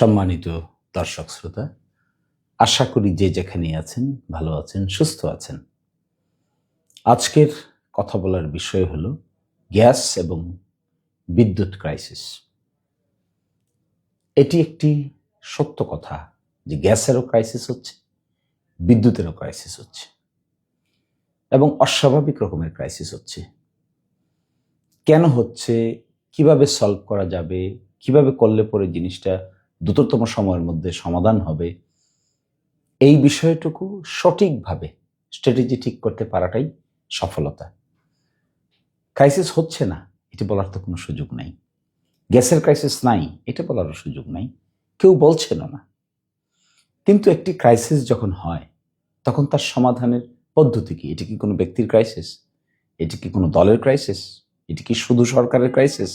সম্মানিত দর্শক শ্রোতা, আশা করি যে যেখানে আছেন ভালো আছেন, সুস্থ আছেন। আজকের কথা বলার বিষয় হলো গ্যাস এবং বিদ্যুৎ ক্রাইসিস। এটি একটি সত্য কথা যে গ্যাসেরও ক্রাইসিস হচ্ছে, বিদ্যুতেরও ক্রাইসিস হচ্ছে এবং অস্বাভাবিক রকমের ক্রাইসিস হচ্ছে। কেন হচ্ছে, কিভাবে সলভ করা যাবে, কিভাবে করলে পরে জিনিসটা দ্রুততম সময়ের মধ্যে সমাধান হবে, এই বিষয়টুকু সঠিকভাবে স্ট্র্যাটেজি ঠিক করতে পারাটাই সফলতা। ক্রাইসিস হচ্ছে না এটি বলার তো কোনো সুযোগ নাই, গ্যাসের ক্রাইসিস নাই এটা বলারও সুযোগ নাই, কেউ বলছেন না। কিন্তু একটি ক্রাইসিস যখন হয় তখন তার সমাধানের পদ্ধতি কি? এটি কি কোনো ব্যক্তির ক্রাইসিস? এটি কি কোনো দলের ক্রাইসিস? এটি কি শুধু সরকারের crisis?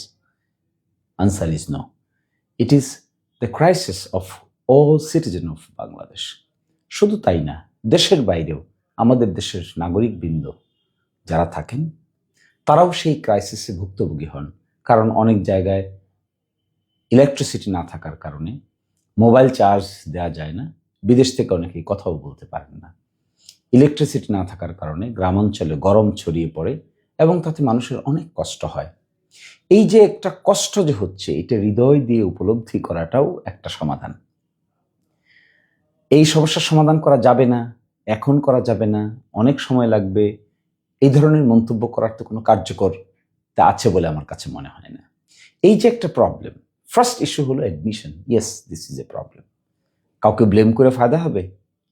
Answer is no, it is the crisis of all citizen of Bangladesh. শুধু তাই না, দেশের বাইরেও আমাদের দেশের নাগরিকবৃন্দ যারা থাকেন তারাও সেই ক্রাইসিসে ভুক্তভোগী হন। কারণ অনেক জায়গায় ইলেকট্রিসিটি না থাকার কারণে মোবাইল চার্জ দেওয়া যায় না, বিদেশ থেকে অনেকেই কথাও বলতে পারেন না। ইলেকট্রিসিটি না থাকার কারণে গ্রামাঞ্চলে গরম ছড়িয়ে পড়ে এবং তাতে মানুষের অনেক কষ্ট হয়। এই যে একটা কষ্ট যে হচ্ছে, এটা হৃদয় দিয়ে উপলব্ধি করাটাও একটা সমাধান। এই সমস্যার সমাধান করা যাবে না, এখন করা যাবে না, অনেক সময় লাগবে, এই ধরনের মন্তব্য করার তো কোনো কার্যকর তা আছে বলে আমার কাছে মনে হয় না। এই যে একটা প্রবলেম, ফার্স্ট ইস্যু হলো admission. Yes, this is a problem. কাউকে ব্লেম করে ফায়দা হবে?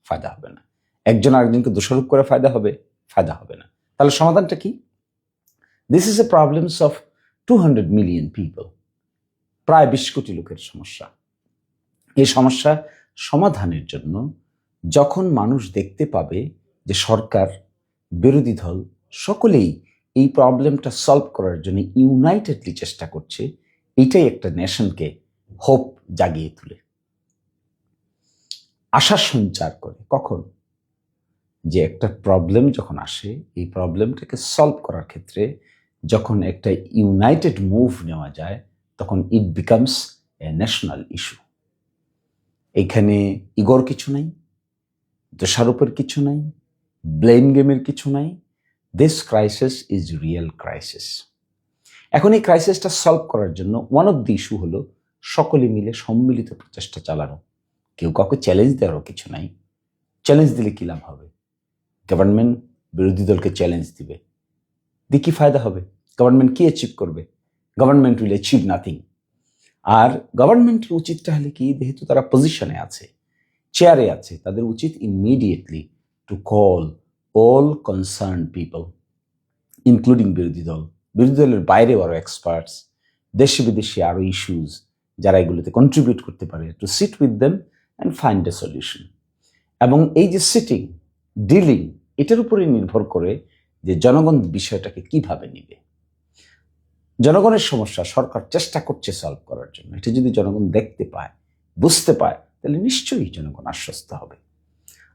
ফায়দা হবে না। একজন আরেকজনকে দোষারোপ করে ফায়দা হবে? ফায়দা হবে না। তাহলে সমাধানটা কি? This is a problems of 200 million people, প্রায় 20 কোটি লোকের সমস্যা। এই সমস্যা সমাধানের জন্য যখন মানুষ দেখতে পাবে যে সরকার, বিরোধী দল সকলেই এই প্রবলেমটা সলভ করার জন্য ইউনাইটেডলি চেষ্টা করছে, এইটাই একটা নেশনকে হোপ জাগিয়ে তুলে, আশার সঞ্চার করে। কখন? যে একটা প্রবলেম যখন আসে, এই প্রবলেমটাকে সলভ করার ক্ষেত্রে যখন একটা ইউনাইটেড মুভ নেওয়া যায়, তখন it becomes a national issue. এখানে ইগোর কিছু নাই, দোষারোপের কিছু নাই, ব্লেম গেমের কিছু নাই। This crisis is real crisis. এখন এই ক্রাইসিসটা সলভ করার জন্য ওয়ান অফ দি ইস্যু হলো সকলে মিলে সম্মিলিত প্রচেষ্টা চালানো। কেউ কাউকে চ্যালেঞ্জ দেওয়ারও কিছু নাই। চ্যালেঞ্জ দিলে কি লাভ হবে? গভর্নমেন্ট বিরোধী দলকে চ্যালেঞ্জ দিবে, দিয়ে কি ফায়দা হবে? গভর্নমেন্ট কি অ্যাচিভ করবে? Government will achieve nothing. আর গভর্নমেন্টের উচিতটা হলে কি, যেহেতু তারা পজিশনে আছে, চেয়ারে আছে, তাদের উচিত immediately to call all concern people, including বিরোধী দল, বিরোধী দলের বাইরেও আরও এক্সপার্টস, দেশে বিদেশে আরও ইস্যুজ যারা এগুলোতে কন্ট্রিবিউট করতে পারে, to sit with them and find a solution. এবং এই যে সিটিং, ডিলিং, এটার উপরে নির্ভর করে যে জনগণ বিষয়টাকে কিভাবে নিবে। জনগণের সমস্যা সরকার চেষ্টা করছে সলভ করার জন্য, এটা যদি জনগণ দেখতে পায়, বুঝতে পায়, তাহলে নিশ্চয়ই জনগণ আশ্বস্ত হবে।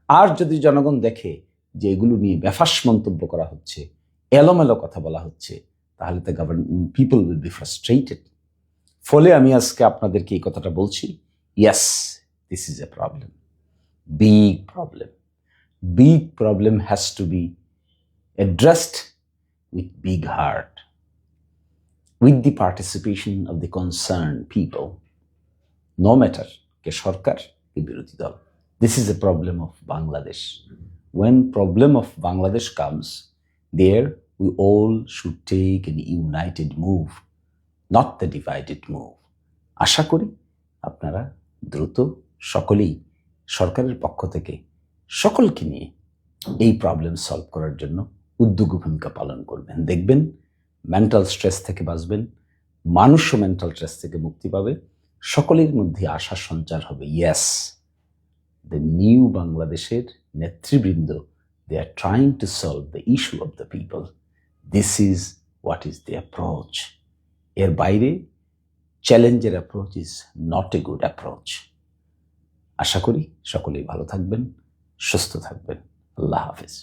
আর যদি জনগণ দেখে যে এগুলো নিয়ে বেফাস মন্তব্য করা হচ্ছে, এলোমেলো কথা বলা হচ্ছে, তাহলে তো পিপল উইল বি ফ্রাস্ট্রেটেড। ফলে আমি আজকে আপনাদেরকে এই কথাটা বলছি, yes, this is a problem, big problem. Big problem has to be addressed with big heart, with the participation of the concerned people, no matter ke sarkar ke birodhi dol. This is a problem of Bangladesh. When problem of Bangladesh comes, there we all should take an united move, not the divided move. আশা করি আপনারা দ্রুত সকলেই সরকারের পক্ষ থেকে সকলকে নিয়ে এই প্রবলেম সলভ করার জন্য উদ্যোগী ভূমিকা পালন করবেন। দেখবেন মেন্টাল স্ট্রেস থেকে বাঁচবেন, মানুষও মেন্টাল স্ট্রেস থেকে মুক্তি পাবে, সকলের মধ্যে আশার সঞ্চার হবে। ইয়েস, দ্য নিউ বাংলাদেশের নেতৃবৃন্দ, they are trying to solve the issue of the people. This is what is the approach. এর বাইরে চ্যালেঞ্জের approach is not a good approach. আশা করি সকলেই ভালো থাকবেন, সুস্থ থাকবেন। আল্লাহ হাফেজ।